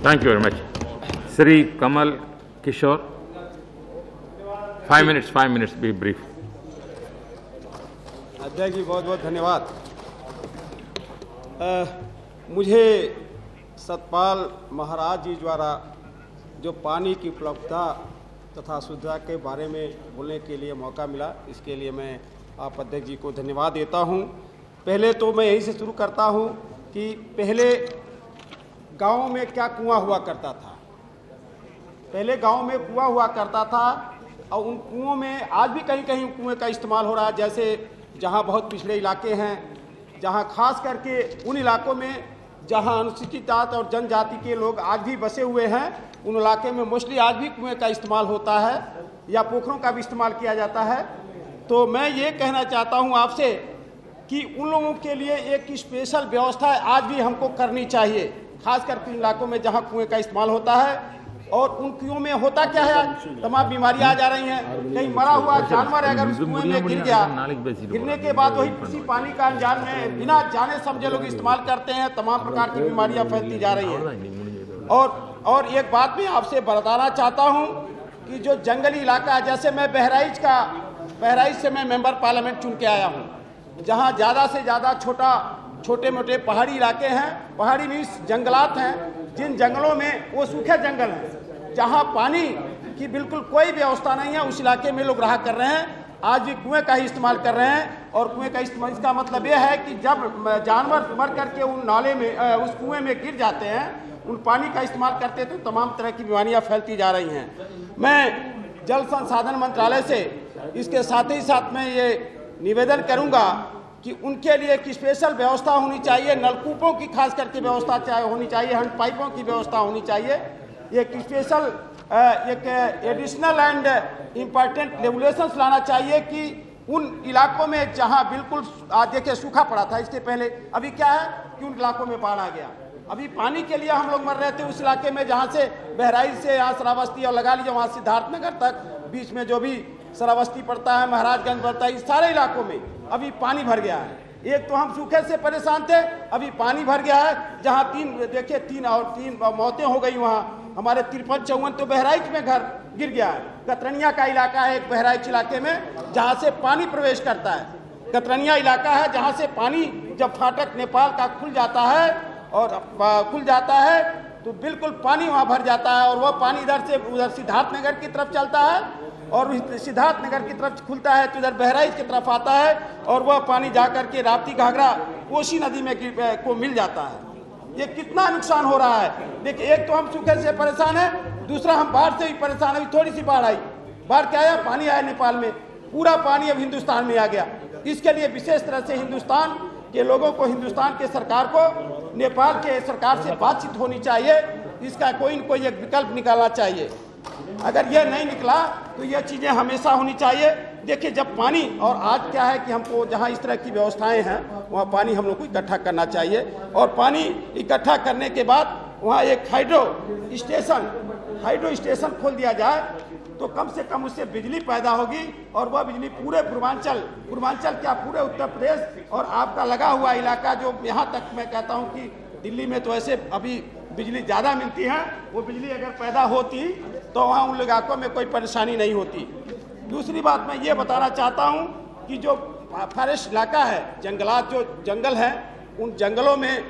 Thank you very much. Sri Kamal Kishore. 5 minutes, be brief. अध्यक्ष जी बहुत बहुत धन्यवाद। मुझे सतपाल महाराज जी द्वारा जो पानी की उपलब्धता तथा शुद्धता के बारे में बोलने के लिए मौका मिला, इसके लिए मैं आप अध्यक्ष जी को धन्यवाद देता हूं। पहले तो मैं यहीं से शुरू करता हूं कि पहले गाँव में क्या कुआं हुआ करता था। पहले गाँव में कुआं हुआ करता था और उन कुओं में आज भी कहीं कहीं कुएं का इस्तेमाल हो रहा है। जैसे जहां बहुत पिछड़े इलाके हैं, जहां खास करके उन इलाकों में जहां अनुसूचित जाति और जनजाति के लोग आज भी बसे हुए हैं, उन इलाके में मोस्टली आज भी कुएं का इस्तेमाल होता है या पोखरों का भी इस्तेमाल किया जाता है। तो मैं ये कहना चाहता हूं आपसे कि उन लोगों के लिए एक स्पेशल व्यवस्था आज भी हमको करनी चाहिए, खास करके इलाकों में जहाँ कुएं का इस्तेमाल होता है। और उन कुओं में होता क्या है, तमाम बीमारियां आ जा रही हैं। कहीं मरा हुआ जानवर अगर उस कुएं में गिर गया, गिरने के बाद वही किसी पानी का अनजान में बिना जाने समझे लोग इस्तेमाल करते हैं, तमाम प्रकार की बीमारियां फैलती जा रही हैं। और एक बात मैं आपसे बताना चाहता हूं कि जो जंगली इलाका है, जैसे मैं बहराइच से मैं मेंबर पार्लियामेंट चुन के आया हूँ, जहाँ ज़्यादा से ज़्यादा छोटे मोटे पहाड़ी इलाके हैं, पहाड़ी मीन्स जंगलात हैं, जिन जंगलों में वो सूखे जंगल हैं, जहाँ पानी की बिल्कुल कोई व्यवस्था नहीं है, उस इलाके में लोग रहा कर रहे हैं। आज भी कुएं का ही इस्तेमाल कर रहे हैं। और कुएं का इस्तेमाल, इसका मतलब ये है कि जब जानवर मर करके उन नाले में उस कुएं में गिर जाते हैं, उन पानी का इस्तेमाल करते हैं, तो तमाम तरह की बीमारियाँ फैलती जा रही हैं। मैं जल संसाधन मंत्रालय से इसके साथ ही साथ मैं ये निवेदन करूँगा कि उनके लिए एक स्पेशल व्यवस्था होनी चाहिए, नलकूपों की खास करके व्यवस्था होनी चाहिए, हैंड पाइपों की व्यवस्था होनी चाहिए। एक स्पेशल एक एडिशनल एंड इम्पॉर्टेंट रेगुलेशंस लाना चाहिए कि उन इलाकों में जहां बिल्कुल आज देखिए सूखा पड़ा था, इसके पहले अभी क्या है कि उन इलाकों में बाढ़ आ गया। अभी पानी के लिए हम लोग मर रहे थे उस इलाके में, जहाँ से बहराइच से यहाँ श्रावस्ती और लगा लीजिए वहाँ सिद्धार्थनगर तक, बीच में जो भी श्रावस्ती पड़ता है, महाराजगंज पड़ता है, इस सारे इलाकों में अभी पानी भर गया है। एक तो हम सूखे से परेशान थे, अभी पानी भर गया है। जहाँ तीन मौतें हो गई, वहाँ हमारे 53-54 तो बहराइच में घर गिर गया है। कतरनिया का इलाका है एक बहराइच इलाके में, जहाँ से पानी प्रवेश करता है। कतरनिया इलाका है जहाँ से पानी जब फाटक नेपाल का खुल जाता है तो बिल्कुल पानी वहाँ भर जाता है, और वह पानी इधर से उधर सिद्धार्थनगर की तरफ चलता है, और सिद्धार्थनगर की तरफ खुलता है तो इधर बहराइच की तरफ आता है, और वह पानी जाकर के राप्ती घाघरा कोसी नदी में को मिल जाता है। ये कितना नुकसान हो रहा है। देखिए, एक तो हम सूखे से परेशान है, दूसरा हम बाढ़ से भी परेशान है। थोड़ी सी बाढ़ आई, बाढ़ क्या आया, पानी आया नेपाल में, पूरा पानी अब हिंदुस्तान में आ गया। इसके लिए विशेष तरह से हिंदुस्तान के लोगों को, हिंदुस्तान के सरकार को नेपाल के सरकार से बातचीत होनी चाहिए, इसका कोई न कोई एक विकल्प निकालना चाहिए। अगर यह नहीं निकला तो यह चीज़ें हमेशा होनी चाहिए। देखिए, जब पानी, और आज क्या है कि हमको जहाँ इस तरह की व्यवस्थाएं हैं वहाँ पानी हम लोग को इकट्ठा करना चाहिए, और पानी इकट्ठा करने के बाद वहाँ एक हाइड्रो स्टेशन खोल दिया जाए तो कम से कम उससे बिजली पैदा होगी, और वह बिजली पूरे पूर्वांचल क्या पूरे उत्तर प्रदेश और आपका लगा हुआ इलाका, जो यहाँ तक मैं कहता हूँ कि दिल्ली में तो ऐसे अभी बिजली ज़्यादा मिलती है, वो बिजली अगर पैदा होती तो वहाँ उन इलाकों में कोई परेशानी नहीं होती। दूसरी बात मैं ये बताना चाहता हूँ कि जो फॉरेस्ट इलाका है, जंगलात जो जंगल हैं, उन जंगलों में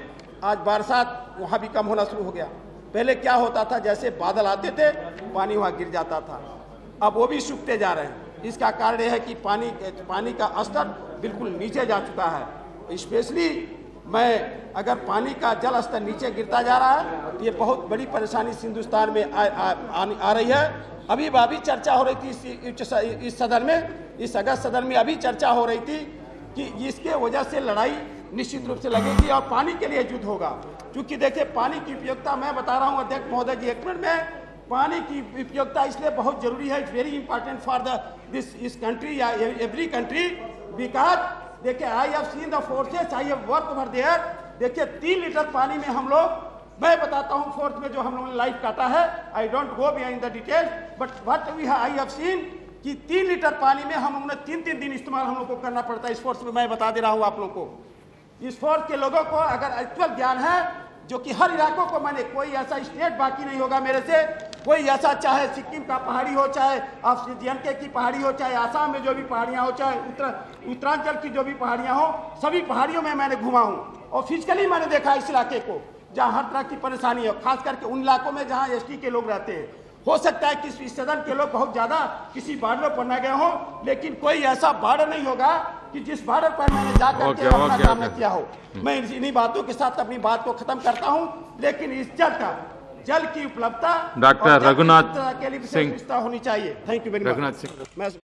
आज बरसात वहाँ भी कम होना शुरू हो गया। पहले क्या होता था, जैसे बादल आते थे पानी वहाँ गिर जाता था, अब वो भी सूखते जा रहे हैं। इसका कारण यह है कि पानी का स्तर बिल्कुल नीचे जा चुका है। स्पेशली मैं अगर पानी का जल स्तर नीचे गिरता जा रहा है तो ये बहुत बड़ी परेशानी हिंदुस्तान में आ रही है। अभी चर्चा हो रही थी इस सदन में, इस अगस्त सदन में अभी चर्चा हो रही थी कि इसके वजह से लड़ाई निश्चित रूप से लगेगी और पानी के लिए युद्ध होगा। क्योंकि देखिए, पानी की उपयोगिता मैं बता रहा हूँ अध्यक्ष महोदय जी, एक मिनट में, पानी की उपयोगिता इसलिए बहुत जरूरी है, it's very important for this country या एवरी कंट्री, बिकॉज देखिए I have seen the forces, I have work over there. देखिए 3 लीटर पानी में हम लोग, मैं बताता हूँ फोर्थ में जो हम लोगों ने लाइफ काटा है, I don't go behind the details, but what we I have seen कि 3 लीटर पानी में हम लोगों ने 3-3 दिन इस्तेमाल हम लोग को करना पड़ता है। इस फोर्स में मैं बता दे रहा हूँ आप लोग को, इस फोर्स के लोगों को अगर एक्चुअल ज्ञान है, जो कि हर इलाकों को मैंने, कोई ऐसा स्टेट बाकी नहीं होगा मेरे से, कोई ऐसा, चाहे सिक्किम का पहाड़ी हो, चाहे जे&के की पहाड़ी हो, चाहे आसाम में जो भी पहाड़ियाँ हो, चाहे उत्तरांचल की जो भी पहाड़ियाँ हो, सभी पहाड़ियों में मैंने घुमा हूँ और फिजिकली मैंने देखा इस इलाके को जहाँ हर तरह की परेशानी है, खास करके उन इलाकों में जहाँ एसटी के लोग रहते हैं। हो सकता है कि इस सदन के लोग बहुत ज्यादा किसी बॉर्डर पर न गए हों, लेकिन कोई ऐसा बॉर्डर नहीं होगा कि जिस बॉर्डर पर मैंने जाकर के अपना काम न किया हो। मैं इन्हीं बातों के साथ अपनी बात को खत्म करता हूं, लेकिन इस जल की उपलब्धता डॉक्टर रघुनाथ के लिए विशेष व्यवस्था होनी चाहिए। Thank you very much.